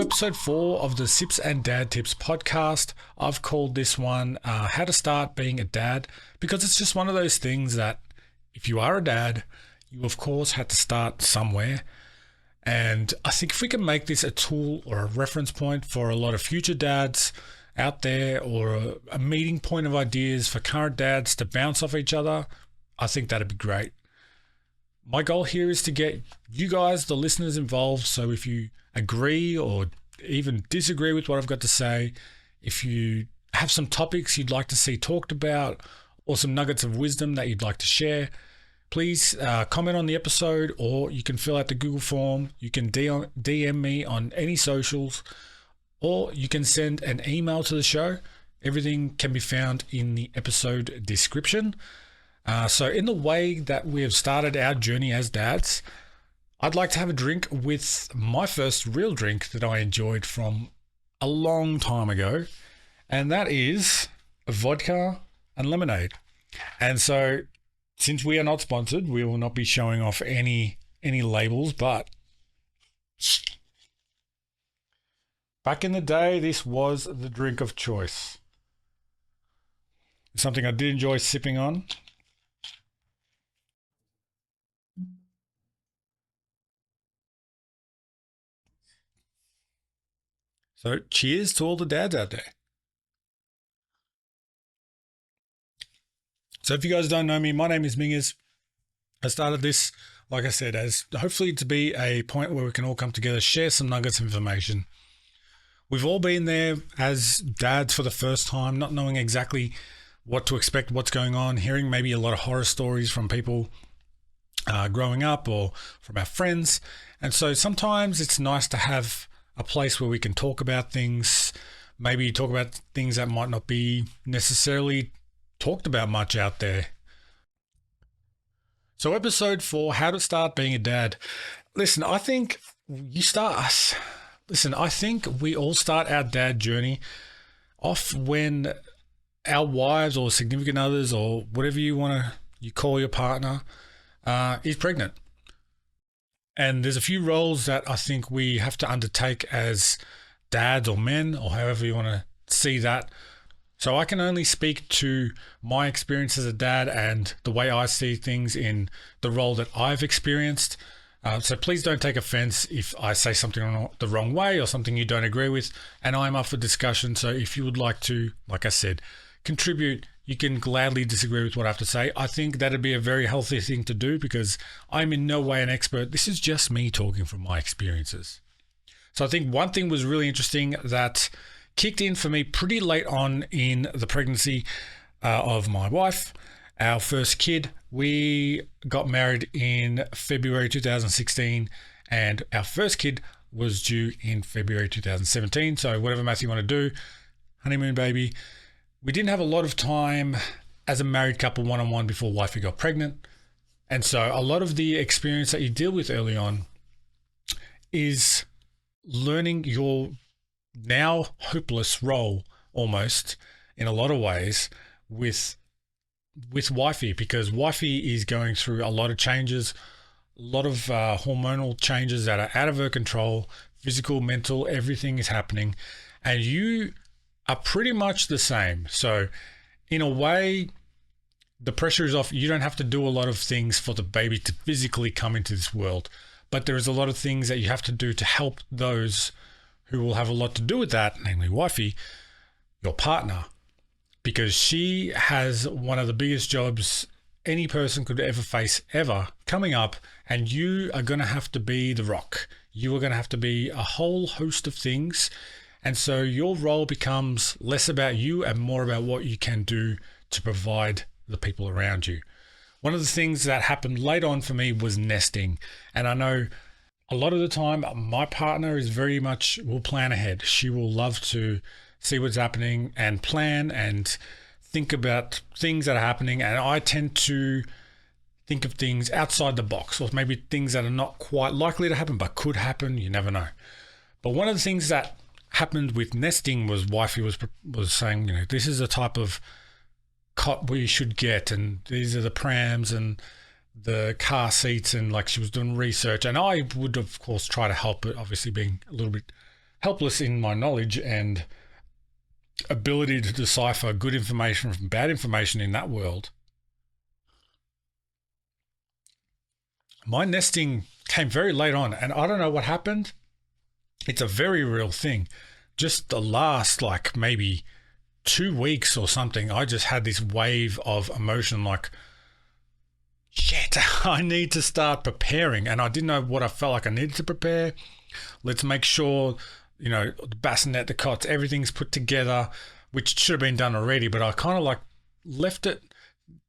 episode 4 of the Sips and Dad Tips podcast. I've called this one How to Start Being a Dad, because it's just one of those things that if you are a dad, you of course had to start somewhere. And I think if we can make this a tool or a reference point for a lot of future dads out there, or a meeting point of ideas for current dads to bounce off each other, I think that'd be great. My goal here is to get you guys, the listeners, involved. So if you agree or even disagree with what I've got to say, if you have some topics you'd like to see talked about or some nuggets of wisdom that you'd like to share, please comment on the episode, or you can fill out the Google form. You can DM me on any socials, or you can send an email to the show. Everything can be found in the episode description. So in the way that we have started our journey as dads, I'd like to have a drink with my first real drink that I enjoyed from a long time ago, and that is vodka and lemonade. And so since we are not sponsored, we will not be showing off any labels, but back in the day, this was the drink of choice. It's something I did enjoy sipping on. So cheers to all the dads out there. So if you guys don't know me, my name is Mingers. I started this, like I said, as hopefully to be a point where we can all come together, share some nuggets of information. We've all been there as dads for the first time, not knowing exactly what to expect, what's going on, hearing maybe a lot of horror stories from people growing up or from our friends. And so sometimes it's nice to have a place where we can talk about things, maybe talk about things that might not be necessarily talked about much out there. So episode 4, How to Start Being a Dad. Listen, I think we all start our dad journey off when our wives or significant others or whatever you call your partner is pregnant. And there's a few roles that I think we have to undertake as dads or men, or however you want to see that. So I can only speak to my experience as a dad and the way I see things in the role that I've experienced. So please don't take offense if I say something the wrong way or something you don't agree with. And I'm up for discussion. So if you would like to, like I said, contribute, you can gladly disagree with what I have to say. I think that'd be a very healthy thing to do, because I'm in no way an expert. This is just me talking from my experiences. So I think one thing was really interesting that kicked in for me pretty late on in the pregnancy of my wife, our first kid. We got married in February 2016, and our first kid was due in February 2017. So whatever math you want to do, honeymoon baby. We didn't have a lot of time as a married couple one-on-one before wifey got pregnant. And so a lot of the experience that you deal with early on is learning your now hopeless role, almost in a lot of ways, with wifey, because wifey is going through a lot of changes, a lot of hormonal changes that are out of her control, physical, mental, everything is happening, and you are pretty much the same. So in a way, the pressure is off. You don't have to do a lot of things for the baby to physically come into this world, but there is a lot of things that you have to do to help those who will have a lot to do with that, namely wifey, your partner, because she has one of the biggest jobs any person could ever face ever coming up, and you are going to have to be the rock. You are going to have to be a whole host of things, and so your role becomes less about you and more about what you can do to provide the people around you. One of the things that happened late on for me was nesting, and I know a lot of the time my partner is very much will plan ahead. She will love to see what's happening and plan and think about things that are happening, and I tend to think of things outside the box, or maybe things that are not quite likely to happen but could happen. You never know. But one of the things that happened with nesting was wifey was saying, this is the type of cot we should get, and these are the prams and the car seats, and like she was doing research, and I would of course try to help it, obviously being a little bit helpless in my knowledge and ability to decipher good information from bad information in that world, my nesting came very late on, and I don't know what happened. It's a very real thing. Just the last, like, maybe 2 weeks or something, I just had this wave of emotion like, shit, I need to start preparing. And I didn't know what I felt like I needed to prepare. Let's make sure, the bassinet, the cots, everything's put together, which should have been done already, but I kind of like left it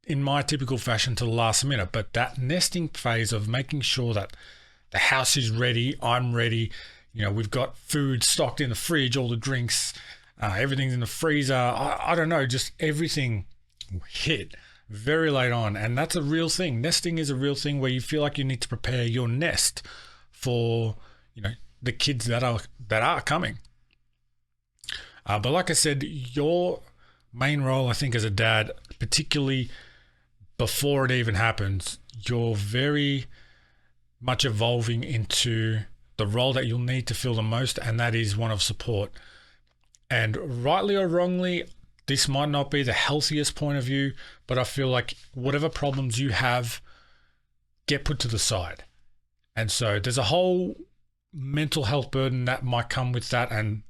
in my typical fashion to the last minute. But that nesting phase of making sure that the house is ready, I'm ready, we've got food stocked in the fridge, all the drinks, everything's in the freezer. I don't know, just everything hit very late on. And that's a real thing. Nesting is a real thing where you feel like you need to prepare your nest for, the kids that are coming. But like I said, your main role, I think, as a dad, particularly before it even happens, you're very much evolving into the role that you'll need to fill the most, and that is one of support. And rightly or wrongly, this might not be the healthiest point of view, but I feel like whatever problems you have get put to the side. And so there's a whole mental health burden that might come with that, and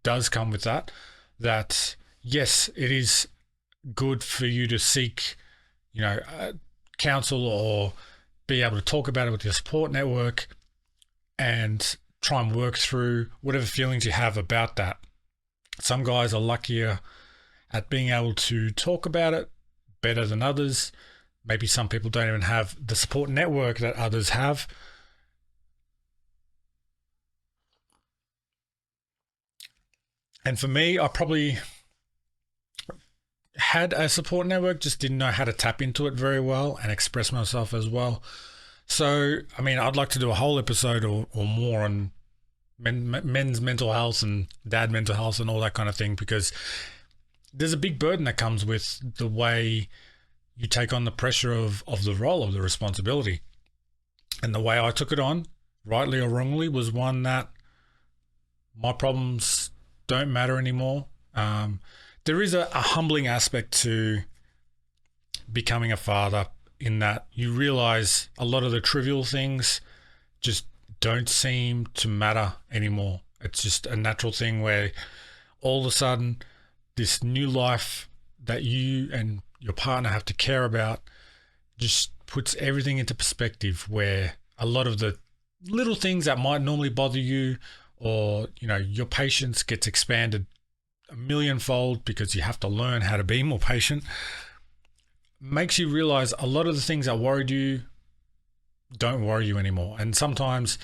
does come with that, that yes, it is good for you to seek, counsel or be able to talk about it with your support network and try and work through whatever feelings you have about that. Some guys are luckier at being able to talk about it better than others. Maybe some people don't even have the support network that others have. And for me, I probably had a support network, just didn't know how to tap into it very well and express myself as well. So, I mean, I'd like to do a whole episode or more on men's mental health and dad mental health and all that kind of thing, because there's a big burden that comes with the way you take on the pressure of the role, of the responsibility. And the way I took it on, rightly or wrongly, was one that my problems don't matter anymore. There is a humbling aspect to becoming a father, in that you realize a lot of the trivial things just don't seem to matter anymore. It's just a natural thing where all of a sudden this new life that you and your partner have to care about just puts everything into perspective, where a lot of the little things that might normally bother you, or your patience gets expanded a millionfold because you have to learn how to be more patient, makes you realize a lot of the things that worried you don't worry you anymore. And sometimes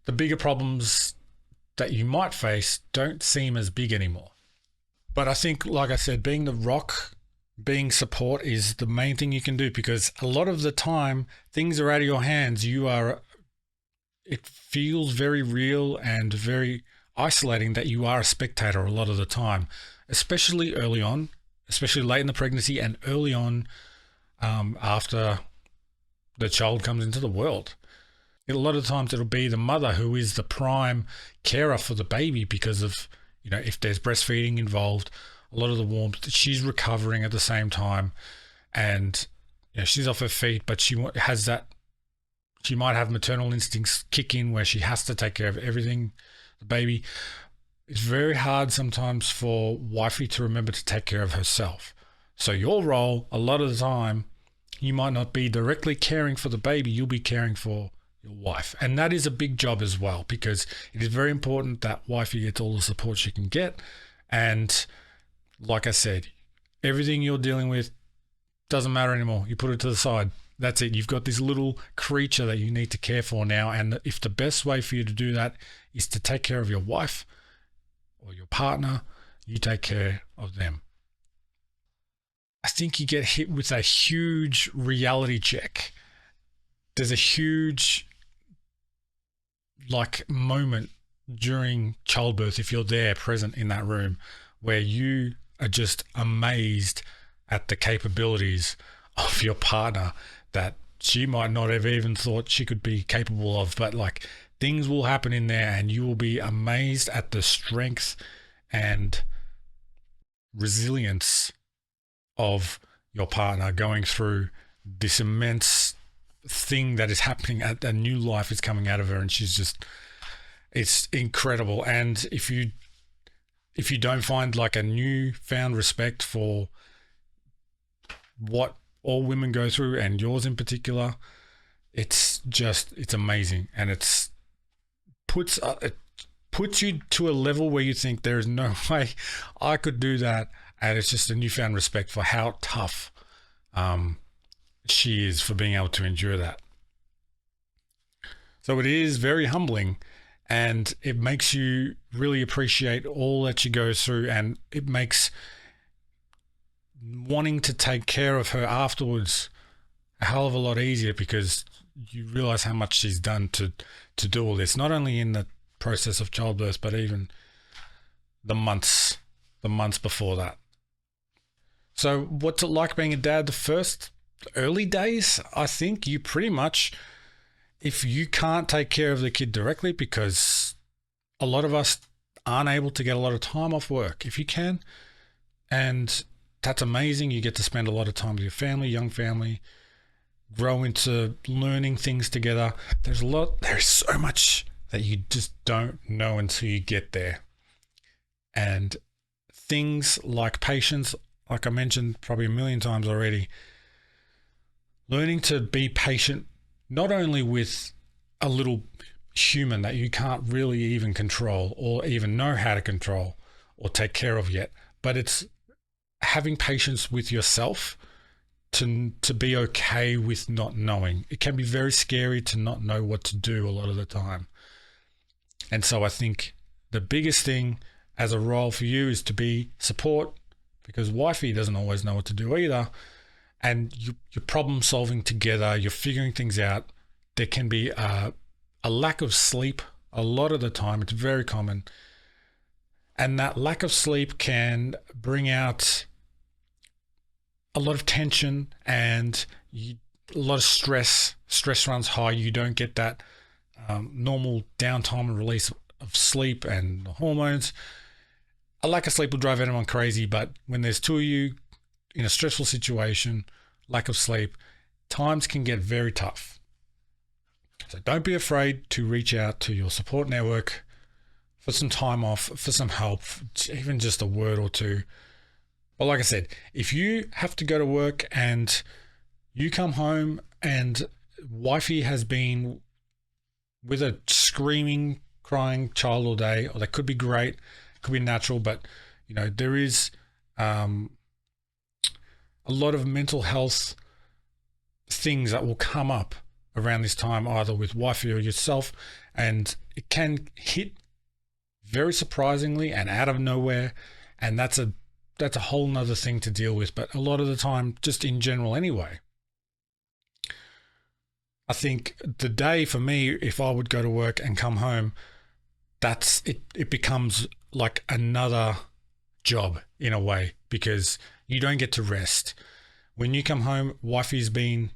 the bigger problems that you might face don't seem as big anymore. But I think, like I said, being the rock, being support is the main thing you can do, because a lot of the time things are out of your hands. It feels very real and very isolating that you are a spectator a lot of the time, especially early on, especially late in the pregnancy and early on after the child comes into the world. A lot of times it'll be the mother who is the prime carer for the baby, because of, if there's breastfeeding involved, a lot of the warmth, she's recovering at the same time, and she's off her feet, but she might have maternal instincts kick in where she has to take care of everything, the baby. It's very hard sometimes for wifey to remember to take care of herself. So your role, a lot of the time, you might not be directly caring for the baby, you'll be caring for your wife. And that is a big job as well, because it is very important that wifey gets all the support she can get. And like I said, everything you're dealing with doesn't matter anymore. You put it to the side. That's it. You've got this little creature that you need to care for now. And if the best way for you to do that is to take care of your wife or your partner, you take care of them. I think you get hit with a huge reality check. There's a huge moment during childbirth, if you're there present in that room, where you are just amazed at the capabilities of your partner that she might not have even thought she could be capable of. But things will happen in there, and you will be amazed at the strength and resilience of your partner going through this immense thing that is happening. A new life is coming out of her, and it's incredible. And if you don't find like a newfound respect for what all women go through, and yours in particular, it's amazing. And it puts you to a level where you think there is no way I could do that. And it's just a newfound respect for how tough she is for being able to endure that. So it is very humbling, and it makes you really appreciate all that she goes through, and it makes wanting to take care of her afterwards a hell of a lot easier, because you realize how much she's done to do all this, not only in the process of childbirth, but even the months before that. So what's it like being a dad? The first early days, I think you pretty much, if you can't take care of the kid directly, because a lot of us aren't able to get a lot of time off work, if you can, and that's amazing. You get to spend a lot of time with your family, young family, grow into learning things together. There's so much that you just don't know until you get there. And things like patience, like I mentioned probably a million times already, learning to be patient, not only with a little human that you can't really even control or even know how to control or take care of yet, but it's having patience with yourself to be okay with not knowing. It can be very scary to not know what to do a lot of the time. And so I think the biggest thing as a role for you is to be support, because wifey doesn't always know what to do either. And you're problem solving together, you're figuring things out. There can be a lack of sleep a lot of the time. It's very common. And that lack of sleep can bring out a lot of tension and a lot of stress. Stress runs high. You don't get that normal downtime and release of sleep and hormones. A lack of sleep will drive anyone crazy, but when there's two of you in a stressful situation, lack of sleep, times can get very tough. So don't be afraid to reach out to your support network for some time off, for some help, even just a word or two. But like I said, if you have to go to work and you come home and wifey has been with a screaming, crying child all day, or that could be great, could be natural, but there is a lot of mental health things that will come up around this time, either with wifey or yourself, and it can hit very surprisingly and out of nowhere, and that's a whole nother thing to deal with. But a lot of the time, just in general anyway, I think the day for me, if I would go to work and come home, that's it. It becomes like another job in a way, because you don't get to rest. When you come home, wifey's been,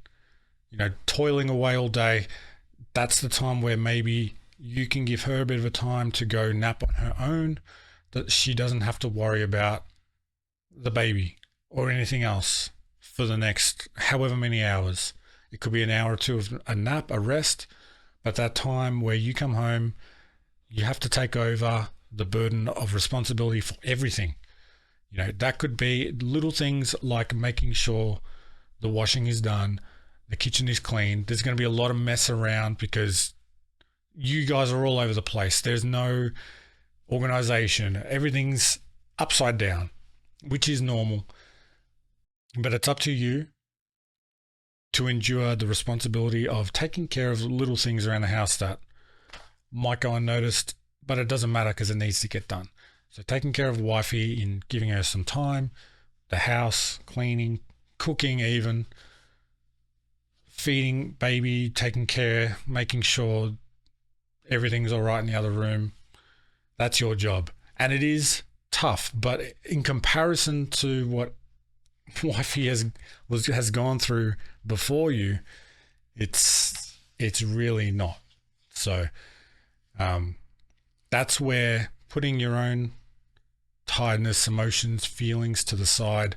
toiling away all day. That's the time where maybe you can give her a bit of a time to go nap on her own, that she doesn't have to worry about the baby or anything else for the next however many hours. It could be an hour or two of a nap, a rest, but that time where you come home, you have to take over the burden of responsibility for everything. That could be little things like making sure the washing is done, the kitchen is clean. There's going to be a lot of mess around because you guys are all over the place. There's no organization. Everything's upside down, which is normal. But it's up to you to endure the responsibility of taking care of little things around the house that might go unnoticed, but it doesn't matter because it needs to get done. So taking care of wifey in giving her some time, the house, cleaning, cooking even, feeding baby, taking care, making sure everything's all right in the other room. That's your job. And it is tough, but in comparison to what wifey has gone through before you, it's really not. So Um, that's where putting your own tiredness, emotions, feelings to the side,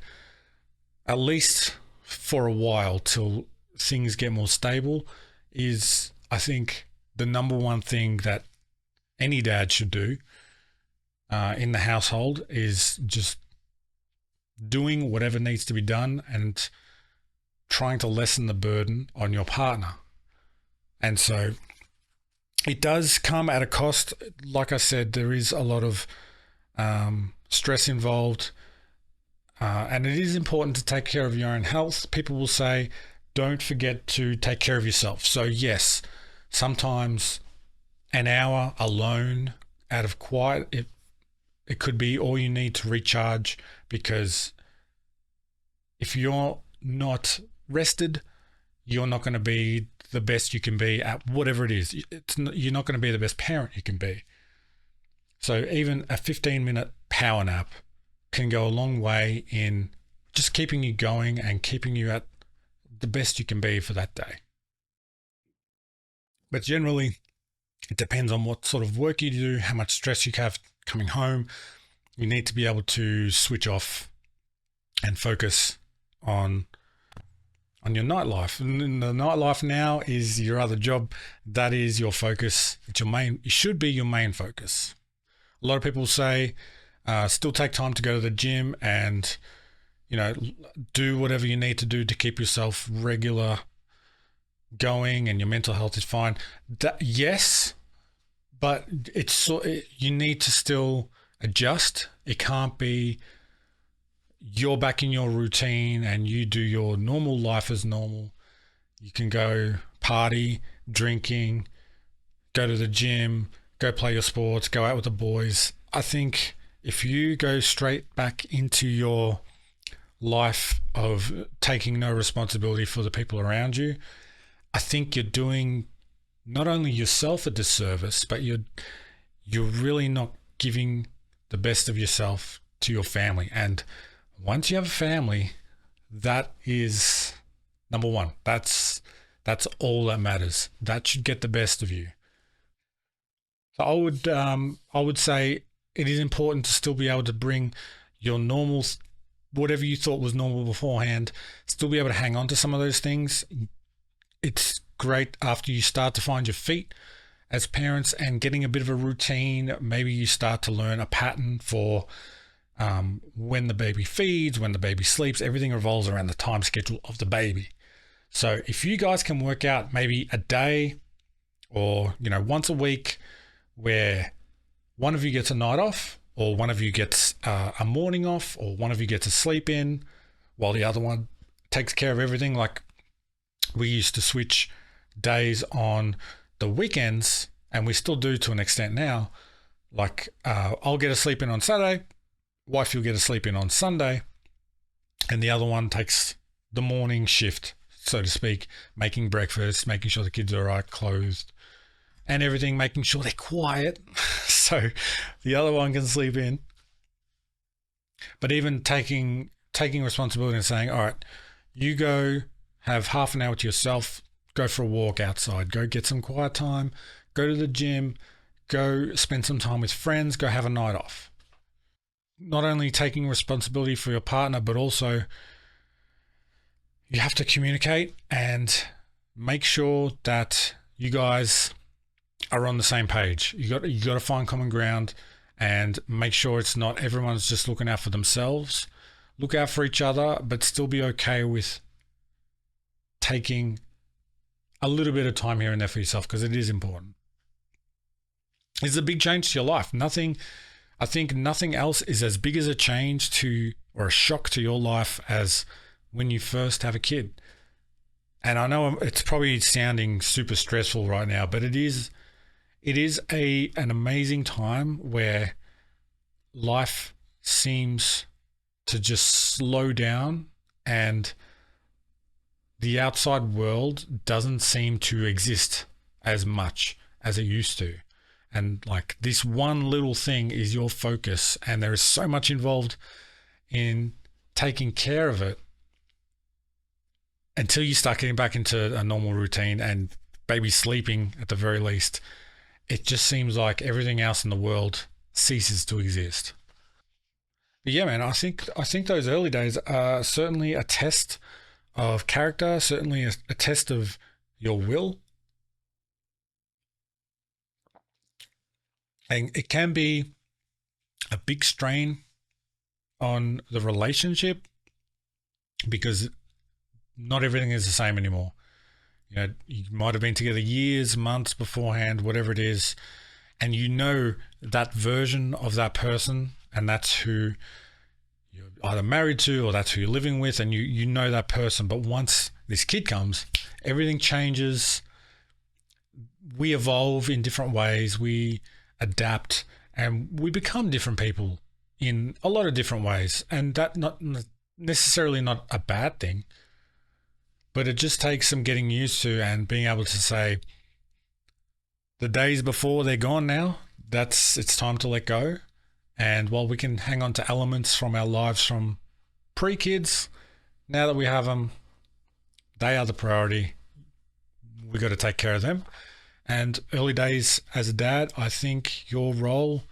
at least for a while till things get more stable, is, I think, the number one thing that any dad should do in the household, is just doing whatever needs to be done and trying to lessen the burden on your partner. And so it does come at a cost. Like I said, there is a lot of stress involved, and it is important to take care of your own health. People will say, don't forget to take care of yourself. So yes, sometimes an hour alone out of quiet, it could be all you need to recharge, because if you're not rested, you're not going to be the best you can be at whatever it is. You're not going to be the best parent you can be. So even a 15-minute power nap can go a long way in just keeping you going and keeping you at the best you can be for that day. But generally, it depends on what sort of work you do, how much stress you have coming home. You need to be able to switch off and focus on your nightlife. And the nightlife now is your other job. That is your focus. It's your main. It should be your main focus. A lot of people say, still take time to go to the gym and, do whatever you need to do to keep yourself regular going and your mental health is fine. Yes, but you need to still adjust. It can't be you're back in your routine and you do your normal life as normal. You can go party, drinking, go to the gym, go play your sports, go out with the boys. I think if you go straight back into your life of taking no responsibility for the people around you, I think you're doing not only yourself a disservice, but you're really not giving the best of yourself to your family. And once you have a family, that is number one. That's all that matters. That should get the best of you. So I would say it is important to still be able to bring your normal, whatever you thought was normal beforehand, still be able to hang on to some of those things. It's great after you start to find your feet as parents and getting a bit of a routine. Maybe you start to learn a pattern for when the baby feeds, when the baby sleeps. Everything revolves around the time schedule of the baby. So if you guys can work out maybe a day or once a week where one of you gets a night off, or one of you gets a morning off, or one of you gets a sleep in while the other one takes care of everything. Like we used to switch days on the weekends, and we still do to an extent now. Like I'll get a sleep in on Saturday, wife will get a sleep in on Sunday, and the other one takes the morning shift, so to speak, making breakfast, making sure the kids are all right, clothed, and everything, making sure they're quiet so the other one can sleep in. But even taking responsibility and saying, all right, you go have half an hour to yourself, go for a walk outside, go get some quiet time, go to the gym, go spend some time with friends, go have a night off. Not only taking responsibility for your partner, but also you have to communicate and make sure that you guys are on the same page. You got to find common ground and make sure it's not everyone's just looking out for themselves. Look out for each other, but still be okay with taking a little bit of time here and there for yourself, because it is important. It's a big change to your life. I think nothing else is as big as a change to, or a shock to your life as when you first have a kid. And I know it's probably sounding super stressful right now, but it is an amazing time where life seems to just slow down and the outside world doesn't seem to exist as much as it used to. And like this one little thing is your focus, and there is so much involved in taking care of it until you start getting back into a normal routine and baby sleeping at the very least. it just seems like everything else in the world ceases to exist. But yeah, man, I think those early days are certainly a test of character, certainly a test of your will. And it can be a big strain on the relationship because not everything is the same anymore. You might have been together years, months beforehand, whatever it is, and you know that version of that person, and that's who you're either married to or that's who you're living with, and you know that person. But once this kid comes, everything changes. We evolve in different ways. We adapt, and we become different people in a lot of different ways, and that not necessarily not a bad thing. But it just takes some getting used to and being able to say, the days before, they're gone now. It's time to let go. And while we can hang on to elements from our lives from pre-kids, now that we have them, they are the priority. We got to take care of them. And early days as a dad, I think your role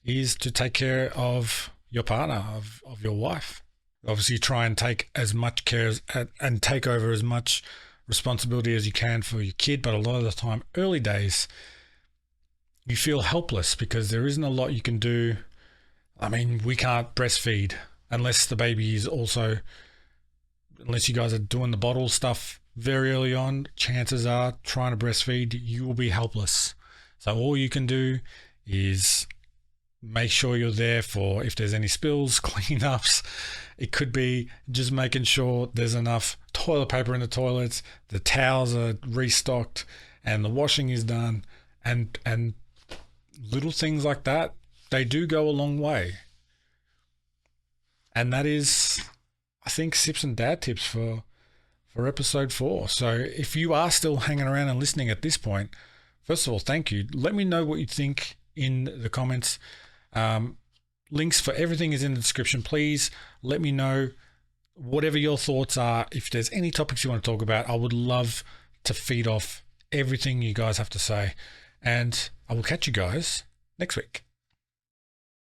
is to take care of your partner, of your wife. Obviously, try and take as much care and take over as much responsibility as you can for your kid. But a lot of the time, early days, you feel helpless because there isn't a lot you can do. I mean, we can't breastfeed unless the baby is also, unless you guys are doing the bottle stuff very early on, chances are trying to breastfeed, you will be helpless. So all you can do is make sure you're there for if there's any spills, cleanups. It could be just making sure there's enough toilet paper in the toilets, the towels are restocked, and the washing is done, and little things like that, they do go a long way. And that is, I think, Sips and Dad Tips for episode 4. So if you are still hanging around and listening at this point, first of all, thank you. Let me know what you think in the comments. Links for everything is in the description. Please let me know whatever your thoughts are. If there's any topics you want to talk about, I would love to feed off everything you guys have to say. And I will catch you guys next week.